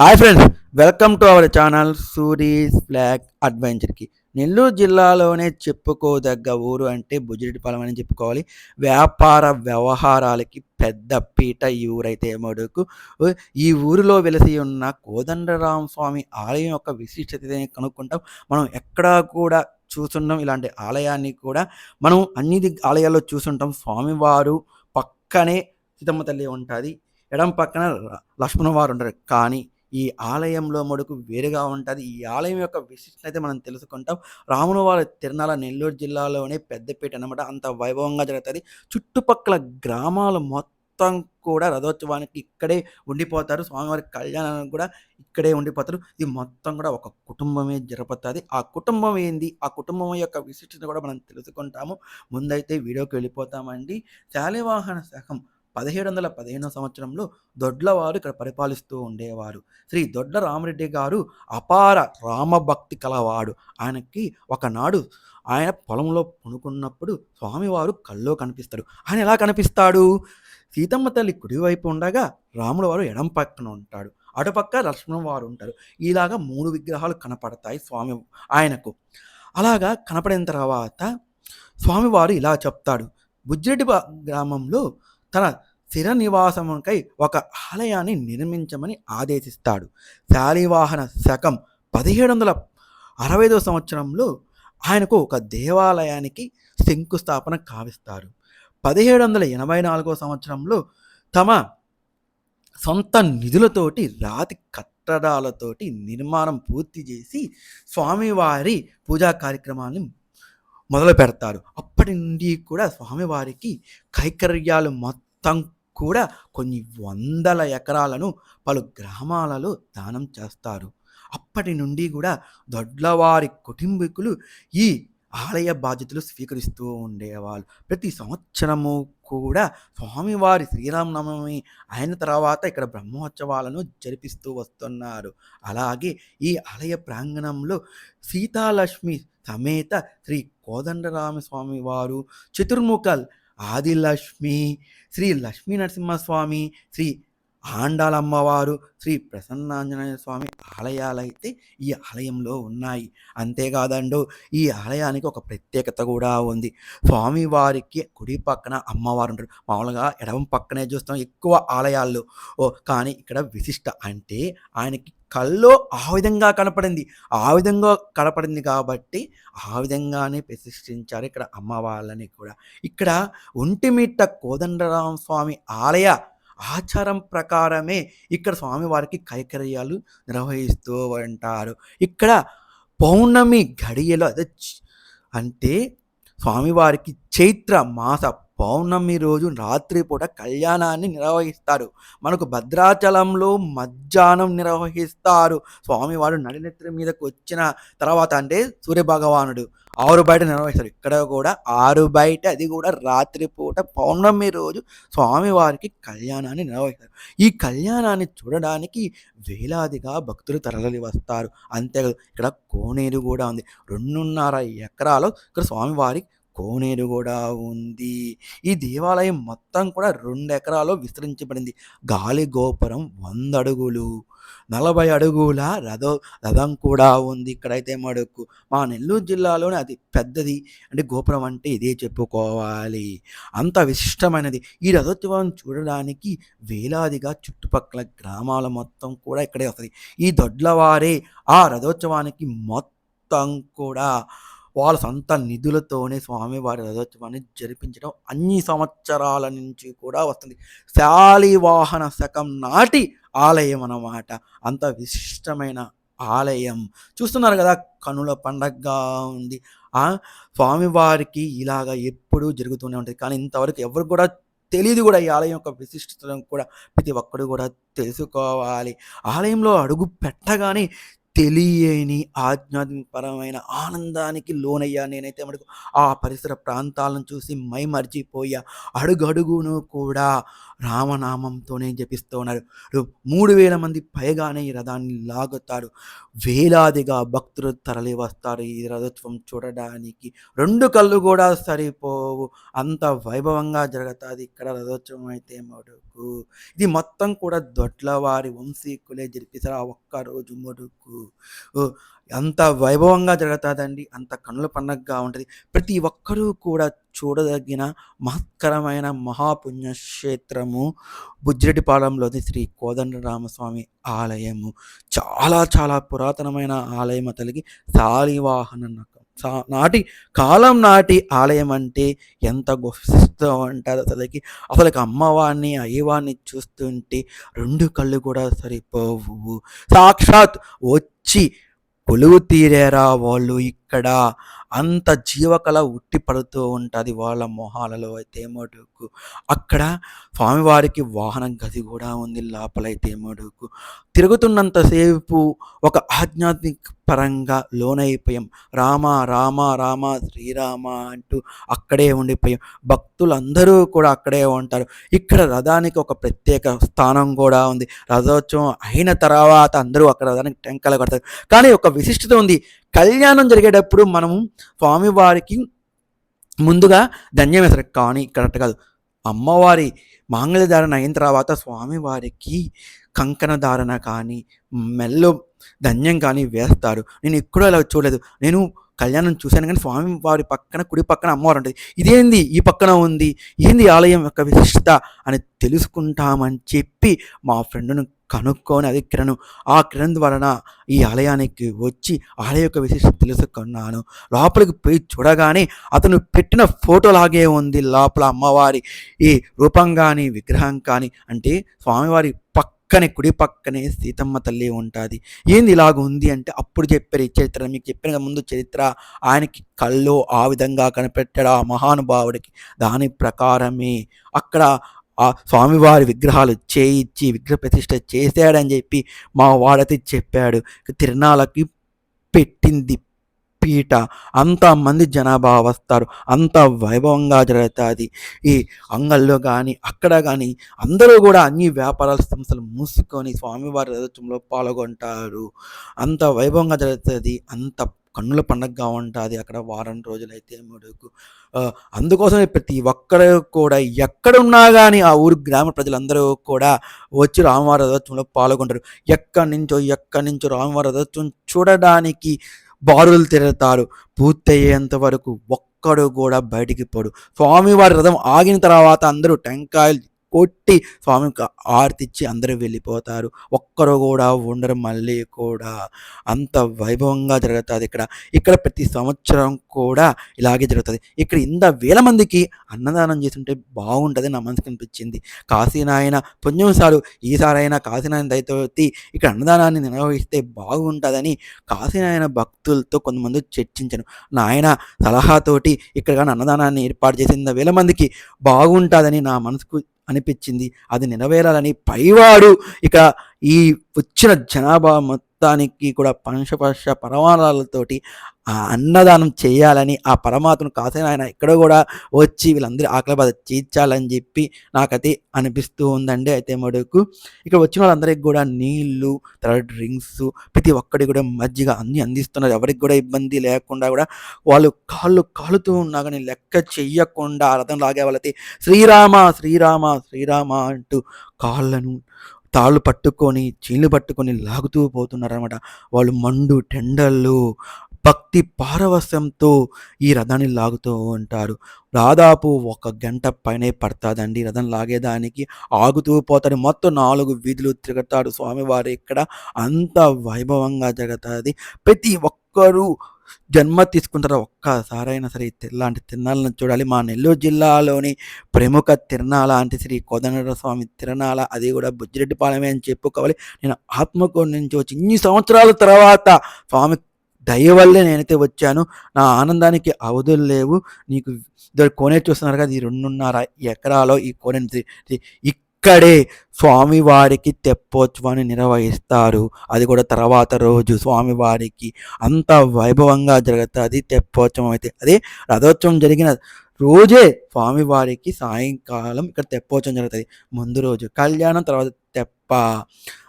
Hi friends, welcome to our channel Suri's flag అడ్వెంచర్కి. నెల్లూరు జిల్లాలోనే చెప్పుకోదగ్గ ఊరు అంటే బుజ్జిరెడ్డిపాలెం అని చెప్పుకోవాలి. వ్యాపార వ్యవహారాలకి పెద్ద పీట ఈ ఊరైతే మడుకు. ఈ ఊరిలో వెలిసి ఉన్న కోదండరామ స్వామి ఆలయం యొక్క విశిష్టతని కనుక్కుంటాం. మనం ఎక్కడా కూడా చూసుంటాం ఇలాంటి ఆలయాన్ని కూడా. మనం అన్ని ఆలయాల్లో చూసుంటాం. స్వామివారు పక్కనే సీతమ్మ తల్లి ఉంటుంది, ఎడం పక్కన లక్ష్మణ వారు ఉంటారు. కానీ ఈ ఆలయంలో మడుకు వేరుగా ఉంటుంది. ఈ ఆలయం యొక్క విశిష్టత అయితే మనం తెలుసుకుంటాం. రాముల వారి తిరునాళ నెల్లూరు జిల్లాలోనే పెద్దపేట అనమాట. అంత వైభవంగా జరుగుతుంది. చుట్టుపక్కల గ్రామాలు మొత్తం కూడా రథోత్సవానికి ఇక్కడే ఉండిపోతారు. స్వామివారి కళ్యాణానికి కూడా ఇక్కడే ఉండిపోతారు. ఇది మొత్తం కూడా ఒక కుటుంబమే జరుపుతుంది. ఆ కుటుంబం ఏంది, ఆ కుటుంబం యొక్క విశిష్టత కూడా మనం తెలుసుకుంటాము. ముందైతే వీడియోకి వెళ్ళిపోతామండి. శాలివాహన శకం 1715 సంవత్సరంలో దొడ్లవారు ఇక్కడ పరిపాలిస్తూ ఉండేవారు. శ్రీ దొడ్ల రామరెడ్డి గారు అపార రామభక్తి కలవాడు. ఆయనకి ఒకనాడు ఆయన పొలంలో పనుకున్నప్పుడు స్వామివారు కల్లో కనిపిస్తాడు. ఆయన ఎలా కనిపిస్తాడు? సీతమ్మ తల్లి కుడివైపు ఉండగా రాముల వారు ఎడం పక్కన ఉంటాడు. అటుపక్క లక్ష్మణ వారు ఉంటారు. ఇలాగా 3 విగ్రహాలు కనపడతాయి స్వామి ఆయనకు. అలాగా కనపడిన తర్వాత స్వామివారు ఇలా చెప్తాడు. బుజ్జిరెడ్డి గ్రామంలో తన స్థిర నివాసముకై ఒక ఆలయాన్ని నిర్మించమని ఆదేశిస్తాడు. శాలివాహన శకం 1765 సంవత్సరంలో ఆయనకు ఒక దేవాలయానికి శంకుస్థాపన కావిస్తారు. 1784 సంవత్సరంలో తమ సొంత నిధులతోటి రాతి కట్టడాలతోటి నిర్మాణం పూర్తి చేసి స్వామివారి పూజా కార్యక్రమాన్ని మొదలు పెడతారు. అప్పటి నుండి కూడా స్వామివారికి కైకర్యాలు మొత్తం కూడా కొన్ని వందల ఎకరాలను పలు గ్రామాలలో దానం చేస్తారు. అప్పటి నుండి కూడా దొడ్లవారి కుటుంబీకులు ఈ ఆలయ బాధ్యతలు స్వీకరిస్తూ ఉండేవాళ్ళు. ప్రతి సంవత్సరము కూడా స్వామివారి శ్రీరామనవమి అయిన తర్వాత ఇక్కడ బ్రహ్మోత్సవాలను జరిపిస్తూ వస్తున్నారు. అలాగే ఈ ఆలయ ప్రాంగణంలో సీతాలక్ష్మి సమేత శ్రీ కోదండరామస్వామి వారు, చతుర్ముఖల్ ఆదిలక్ష్మి, శ్రీ లక్ష్మీ నరసింహస్వామి, శ్రీ ఆండాలమ్మవారు, శ్రీ ప్రసన్నాంజనేయ స్వామి ఆలయాలైతే ఈ ఆలయంలో ఉన్నాయి. అంతేకాదండు, ఈ ఆలయానికి ఒక ప్రత్యేకత కూడా ఉంది. స్వామివారికి కుడి పక్కన అమ్మవారు ఉంటారు. మామూలుగా ఎడమ పక్కనే చూస్తాం ఎక్కువ ఆలయాల్లో. కానీ ఇక్కడ విశిష్ట అంటే ఆయనకి కల్లో ఆ విధంగా కనపడింది. ఆ విధంగా కనపడింది కాబట్టి ఆ విధంగానే ప్రతిష్ఠించారు ఇక్కడ అమ్మవార్లని కూడా. ఇక్కడ ఒంటిమిట్ట కోదండరామ స్వామి ఆలయ ఆచారం ప్రకారమే ఇక్కడ స్వామివారికి కైకర్యాలు నిర్వహిస్తూ ఉంటారు. ఇక్కడ పౌర్ణమి ఘడియలో అంటే స్వామివారికి చైత్ర మాస పౌర్ణమి రోజు రాత్రిపూట కళ్యాణాన్ని నిర్వహిస్తారు. మనకు భద్రాచలంలో మధ్యాహ్నం నిర్వహిస్తారు. స్వామివారు నడినెత్తి మీదకు వచ్చిన తర్వాత అంటే సూర్యభగవానుడు ఆరు బయట నిర్వహిస్తారు. ఇక్కడ కూడా ఆరు బయట, అది కూడా రాత్రిపూట పౌర్ణమి రోజు స్వామివారికి కళ్యాణాన్ని నిర్వహిస్తారు. ఈ కళ్యాణాన్ని చూడడానికి వేలాదిగా భక్తులు తరలి వస్తారు. అంతేకాదు, ఇక్కడ కోనేరు కూడా ఉంది. 2.5 ఎకరాలు ఇక్కడ స్వామివారి కోనేరు కూడా ఉంది. ఈ దేవాలయం మొత్తం కూడా 2 ఎకరాలు విస్తరించబడింది. గాలి గోపురం 100 అడుగులు, 40 అడుగుల రథం కూడా ఉంది. ఇక్కడైతే మడుకు మా నెల్లూరు జిల్లాలోనే అది పెద్దది అంటే గోపురం అంటే ఇదే చెప్పుకోవాలి. అంత విశిష్టమైనది. ఈ రథోత్సవం చూడడానికి వేలాదిగా చుట్టుపక్కల గ్రామాల మొత్తం కూడా ఇక్కడే వస్తుంది. ఈ దొడ్లవారే ఆ రథోత్సవానికి మొత్తం కూడా వాళ్ళ సొంత నిధులతోనే స్వామివారి రథోత్సవాన్ని జరిపించడం అన్ని సంవత్సరాల నుంచి కూడా వస్తుంది. శాలివాహన శకం నాటి ఆలయం అన్నమాట. అంత విశిష్టమైన ఆలయం. చూస్తున్నారు కదా, కనుల పండగగా ఉంది. స్వామివారికి ఇలాగ ఎప్పుడూ జరుగుతూనే ఉంటుంది. కానీ ఇంతవరకు ఎవరు కూడా తెలియదు కూడా ఈ ఆలయం యొక్క విశిష్టతను కూడా ప్రతి ఒక్కరు కూడా తెలుసుకోవాలి. ఆలయంలో అడుగు పెట్టగానే తెలియని ఆధ్యాత్మికపరమైన ఆనందానికి లోనయ్యా. నేనైతే మటుకు ఆ పరిసర ప్రాంతాలను చూసి మైమరిచిపోయా. అడుగడుగును కూడా రామనామంతోనే జపిస్తూ ఉన్నారు. 3000 మంది పైగానే ఈ రథాన్ని లాగుతారు. వేలాదిగా భక్తులు తరలి వస్తారు ఈ రథోత్సవం చూడడానికి. 2 కళ్ళు కూడా సరిపోవు. అంత వైభవంగా జరుగుతాది ఇక్కడ రథోత్సవం అయితే మటుకు. ఇది మొత్తం కూడా దొడ్లవారి వంశీకులే జరిపిస్తారు ఆ ఒక్కరోజు మటుకు. ఓహ్! అంత వైభవంగా జరుగుతాదండి. అంత కన్నుల పండగగా ఉంటది. ప్రతి ఒక్కరూ కూడా చూడదగిన మహత్తరమైన మహాపుణ్యక్షేత్రము బుజ్జిరెడ్డిపాలెంలోని శ్రీ కోదండరామస్వామి ఆలయము. చాలా చాలా పురాతనమైన ఆలయం అతలికి శాలివాహన నాటి కాలం నాటి ఆలయం అంటే ఎంత విశిష్టం అంటారు అసలకి. అసలకి అమ్మవారిని, అయ్యవారిని చూస్తుంటే 2 కళ్ళు కూడా సరిపోవు. సాక్షాత్ వచ్చి కొలువు తీరారా వాళ్ళు ఇక్కడ. అంత జీవకళ ఉట్టి పడుతూ ఉంటది వాళ్ళ మొహాలలో అయితే మటుకు. అక్కడ స్వామివారికి వాహన గది కూడా ఉంది లోపలైతే మటుకు. తిరుగుతున్నంత సేపు ఒక ఆధ్యాత్మిక పరంగా లోనైపోయాం. రామ రామ రామ శ్రీరామ అంటూ అక్కడే ఉండిపోయాం. భక్తులందరూ కూడా అక్కడే ఉంటారు. ఇక్కడ రథానికి ఒక ప్రత్యేక స్థానం కూడా ఉంది. రథోత్సవం అయిన తర్వాత అందరూ అక్కడ రథానికి టెంకాయలు కడతారు. కానీ ఒక విశిష్టత ఉంది. కళ్యాణం జరిగేటప్పుడు మనము స్వామివారికి ముందుగా ధన్యం వేస్తారు. కానీ ఇక్కడ కాదు. అమ్మవారి మాంగళ్య ధారణ అయిన తర్వాత స్వామివారికి కంకణ ధారణ కానీ, మెల్లో ధన్యం కానీ వేస్తారు. నేను ఎక్కడో ఇలా చూడలేదు. నేను కళ్యాణం చూశాను కానీ స్వామివారి పక్కన కుడి పక్కన అమ్మవారు ఉంటుంది. ఇదేంది ఈ పక్కన ఉంది, ఏంది ఆలయం యొక్క విశిష్టత అని తెలుసుకుంటామని చెప్పి మా ఫ్రెండ్ను కనుక్కొని అది కిరణ్. ఆ కిరణ్ వలన ఈ ఆలయానికి వచ్చి ఆలయ యొక్క విశిష్టత తెలుసుకున్నాను. లోపలికి పోయి చూడగానే అతను పెట్టిన ఫోటోలాగే ఉంది లోపల అమ్మవారి ఈ రూపం కానీ విగ్రహం కానీ. అంటే స్వామివారి పక్కనే కుడి పక్కనే సీతమ్మ తల్లి ఉంటుంది. ఏంది ఇలాగ ఉంది అంటే అప్పుడు చెప్పారు ఈ చరిత్ర. మీకు చెప్పిన ముందు చరిత్ర. ఆయనకి కళ్ళు ఆ విధంగా కనిపెట్టాడు ఆ మహానుభావుడికి. దాని ప్రకారమే అక్కడ ఆ స్వామివారి విగ్రహాలు చేయించి విగ్రహ ప్రతిష్ఠ చేశాడని చెప్పి మా వాడైతే చెప్పాడు. తిరునాళ్ళకి పెట్టింది పీట. అంతమంది జనాభా వస్తారు. అంత వైభవంగా జరుగుతుంది. ఈ అంగల్లో కానీ అక్కడ కానీ అందరూ కూడా అన్ని వ్యాపారాల సంస్థలు మూసుకొని స్వామివారి రథోత్సవంలో పాల్గొంటారు. అంత వైభవంగా జరుగుతుంది. అంత కన్నుల పండగగా ఉంటుంది అక్కడ వారం రోజులైతే మటుకు. అందుకోసమే ప్రతి ఒక్కరు కూడా ఎక్కడున్నా కానీ ఆ ఊరు గ్రామ ప్రజలందరూ కూడా వచ్చి రామవారి రథోత్సవంలో పాల్గొంటారు. ఎక్కడి నుంచో రామవారి రథోత్సవం చూడడానికి బారులు తిరుగుతారు. పూర్తయ్యేంత వరకు ఒక్కడు కూడా బయటికి పోడు. స్వామివారి రథం ఆగిన తర్వాత అందరూ టెంకాయలు కొట్టి స్వామికి ఆర్తిచ్చి అందరూ వెళ్ళిపోతారు. ఒక్కరు కూడా ఉండరు మళ్ళీ కూడా. అంత వైభవంగా జరుగుతుంది ఇక్కడ. ఇక్కడ ప్రతి సంవత్సరం కూడా ఇలాగే జరుగుతుంది. ఇక్కడ ఇంత వేల మందికి అన్నదానం చేస్తుంటే బాగుంటుంది నా మనసుకు అనిపించింది. కాశీనాయన పుణ్యం సారు ఈసారైనా కాశీనాయన దయతోటి ఇక్కడ అన్నదానాన్ని నిర్వహిస్తే బాగుంటుందని కాశీనాయన భక్తులతో కొంతమంది చర్చించాను. నాయన సలహాతోటి ఇక్కడ కానీ అన్నదానాన్ని ఏర్పాటు చేసిన వేల మందికి బాగుంటుందని నా మనసుకు అనిపించింది. అది నెరవేరాలని పైవాడు ఇక ఈ వచ్చిన జనాభా మొత్తానికి కూడా పంచపక్ష పరమాణాలతోటి ఆ అన్నదానం చేయాలని ఆ పరమాత్మను కాసిన ఆయన ఇక్కడ కూడా వచ్చి వీళ్ళందరూ ఆకలి బాధ తీర్చాలని చెప్పి నాకైతే అనిపిస్తూ ఉందండి. అయితే మటుకు ఇక్కడ వచ్చిన వాళ్ళందరికీ కూడా నీళ్లు, తర్వాత డ్రింక్స్, ప్రతి ఒక్కటి కూడా మజ్జిగ అన్నీ అందిస్తున్నారు. ఎవరికి కూడా ఇబ్బంది లేకుండా కూడా వాళ్ళు కాళ్ళు కాలుతూ ఉన్నా కానీ లెక్క చెయ్యకుండా రథం లాగే వాళ్ళైతే శ్రీరామ శ్రీరామ శ్రీరామ అంటూ కాళ్ళను తాళ్ళు పట్టుకొని చీళ్ళు పట్టుకొని లాగుతూ పోతున్నారనమాట. వాళ్ళు మండు టెండళ్ళు భక్తి పారవస్యంతో ఈ రథాన్ని లాగుతూ ఉంటారు. దాదాపు 1 గంట పైనే పడుతుందండి రథం లాగేదానికి. ఆగుతూ పోతాడు. మొత్తం 4 వీధులు తిరుగుతాడు స్వామివారు ఇక్కడ. అంత వైభవంగా జరుగుతుంది. ప్రతి ఒక్కరూ జన్మ తీసుకుంటారు. ఒక్కసారైనా సరే ఇలాంటి తిరునాళ్ళను చూడాలి. మా నెల్లూరు జిల్లాలోని ప్రముఖ తిరునాళ అంటే శ్రీ కోదండరామ స్వామి తిరునాళ. అది కూడా బుజ్జిరెడ్డిపాలెమే అని చెప్పుకోవాలి. నేను ఆత్మకూరు నుంచి వచ్చి ఇన్ని సంవత్సరాల తర్వాత స్వామి దయ వల్లే నేనైతే వచ్చాను. నా ఆనందానికి అవధులు లేవు. నీకు కోనేరు చూస్తున్నారు కదా, ఈ 2.5 ఎకరాలో ఈ కోనేరు ఇక్కడే స్వామివారికి తెప్పోత్సవాన్ని నిర్వహిస్తారు. అది కూడా తర్వాత రోజు స్వామివారికి అంత వైభవంగా జరుగుతుంది తెప్పోత్సవం అయితే. అదే రథోత్సవం జరిగిన రోజే స్వామివారికి సాయంకాలం ఇక్కడ తెప్పోత్సవం జరుగుతుంది. ముందు రోజు కళ్యాణం, తర్వాత తెప్ప,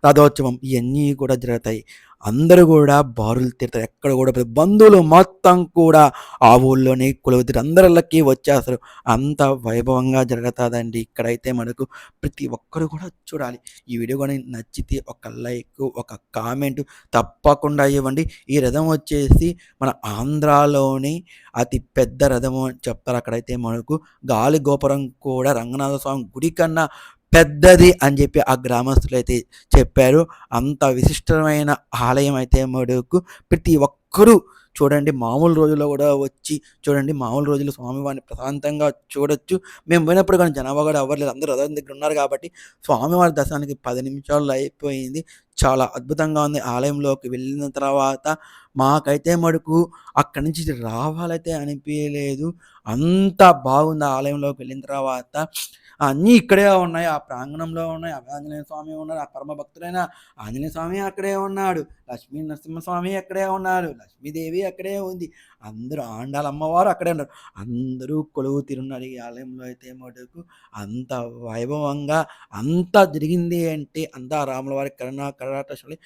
రథోత్సవం ఇవన్నీ కూడా జరుగుతాయి. అందరూ కూడా బారులు తీరుతారు. ఎక్కడ కూడా బంధువులు మొత్తం కూడా ఆ ఊళ్ళోనే కొలువుతీరు. అందరిళ్ళకి వచ్చేస్తారు. అంత వైభవంగా జరుగుతుందండి. ఇక్కడైతే మనకు ప్రతి ఒక్కరు కూడా చూడాలి. ఈ వీడియో కానీ నచ్చితే ఒక లైక్, ఒక కామెంట్ తప్పకుండా ఇవ్వండి. ఈ రథం వచ్చేసి మన ఆంధ్రాలోని అతి పెద్ద రథము అని చెప్తారు. అక్కడైతే మనకు గాలి గోపురం కూడా రంగనాథ స్వామి గుడి కన్నా పెద్దది అని చెప్పి ఆ గ్రామస్తులు అయితే చెప్పారు. అంత విశిష్టమైన ఆలయం అయితే మటుకు ప్రతి ఒక్కరూ చూడండి. మామూలు రోజుల్లో కూడా వచ్చి చూడండి. మామూలు రోజుల్లో స్వామివారిని ప్రశాంతంగా చూడొచ్చు. మేము పోయినప్పుడు కానీ జనాభా కూడా అవ్వలేదు. అందరూ రథం దగ్గర ఉన్నారు కాబట్టి స్వామివారి దర్శనానికి 10 నిమిషాల్లో అయిపోయింది. చాలా అద్భుతంగా ఉంది. ఆలయంలోకి వెళ్ళిన తర్వాత మాకైతే మటుకు అక్కడి నుంచి రావాలైతే అనిపించలేదు. అంత బాగుంది. ఆ ఆలయంలోకి వెళ్ళిన తర్వాత అన్నీ ఇక్కడే ఉన్నాయి. ఆ ప్రాంగణంలో ఉన్నాయి. ఆంజనేయ స్వామి ఉన్నారు. ఆ పరమ భక్తుడైన ఆంజనేయ స్వామి అక్కడే ఉన్నాడు. లక్ష్మీ నరసింహస్వామి అక్కడే ఉన్నారు. లక్ష్మీదేవి అక్కడే ఉంది. అందరూ ఆండాళ్ళ అమ్మవారు అక్కడే ఉన్నారు. అందరూ కొలువు తీరున్నారు ఈ ఆలయంలో అయితే మటుకు. అంత వైభవంగా అంతా జరిగింది అంటే అంతా రాముల వారి కరుణాకటాక్షాలు